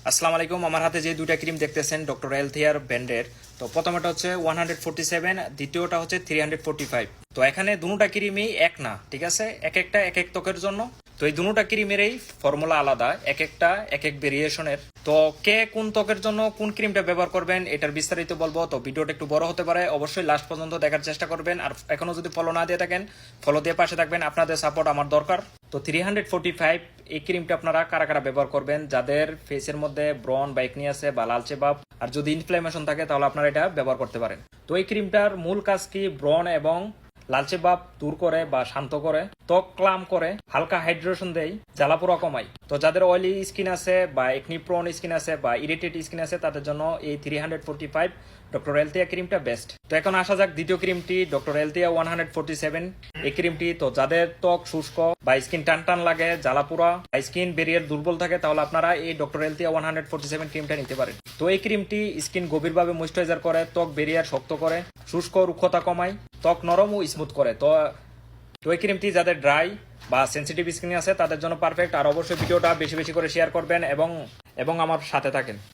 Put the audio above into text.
আসসালামু আলাইকুম। আমার হাতে যে দুইটা ক্রিম দেখতেছেন ডক্টর হেলথিয়ার ব্র্যান্ডের, তো প্রথমটা হচ্ছে 147, দ্বিতীয়টা হচ্ছে 345। তো এখানে দুটোটা ক্রিমই এক না, ঠিক আছে, এক একটা এক এক ত্বকের জন্য। তো এই দুটোটা ক্রিমেরই ফর্মুলা আলাদা, এক একটা এক এক ভেরিয়েশনের। তো কে কোন ত্বকের জন্য কোন ক্রিমটা ব্যবহার করবেন এটার বিস্তারিত বলবো। তো ভিডিওটা একটু বড় হতে পারে, অবশ্যই লাস্ট পর্যন্ত দেখার চেষ্টা করবেন। আর এখনো যদি ফলো না দিয়ে থাকেন, ফলো দিয়ে পাশে থাকবেন, আপনাদের সাপোর্ট আমার দরকার। তো 345 এই ক্রিমটা আপনারা কারা কারা ব্যবহার করবেন? যাদের ফেসের মধ্যে ব্রন বা একনি আছে বা লালচে ভাব, আর যদি ইনফ্লামেশন থাকে তাহলে আপনারা এটা ব্যবহার করতে পারেন। তো এই ক্রিমটার মূল কাজ কি? ব্রন এবং লালচে ভাব দূর করে বা শান্ত করে, ত্বক ক্লাম করে, হালকা হাইড্রেশন দেয়, জ্বালাপোড়া কমায়। তো যাদের অয়েলি স্কিন আছে বা একনি প্রোন স্কিন আছে বা ইরিটেড স্কিন আছে তাদের জন্য এই 345 ডক্টর হেলথিয়া ক্রিমটা বেস্ট। তো এখন আসা যাক দ্বিতীয় ক্রিমটি, ডক্টর হেলথিয়া 147 এই ক্রিমটি। তো যাদের ত্বক শুষ্ক বা স্কিন টান টান লাগে, জ্বালাপোড়া, স্কিন ব্যারিয়ার দুর্বল থাকে, তাহলে আপনারা এই ডক্টর হেলথিয়া 147 ক্রিমটা নিতে পারেন। তো এই ক্রিমটি স্কিন গভীরভাবে ময়েশ্চারাইজার করে, ত্বক ব্যারিয়ার শক্ত করে, শুষ্ক রুক্ষতা কমায়, ত্বক নরম ও স্মুথ করে। তো এই ক্রিমটি যাদের ড্রাই বা সেনসিটিভ স্কিন আছে তাদের জন্য পারফেক্ট। আর অবশ্যই ভিডিওটা বেশি বেশি করে শেয়ার করবেন এবং আমার সাথে থাকেন।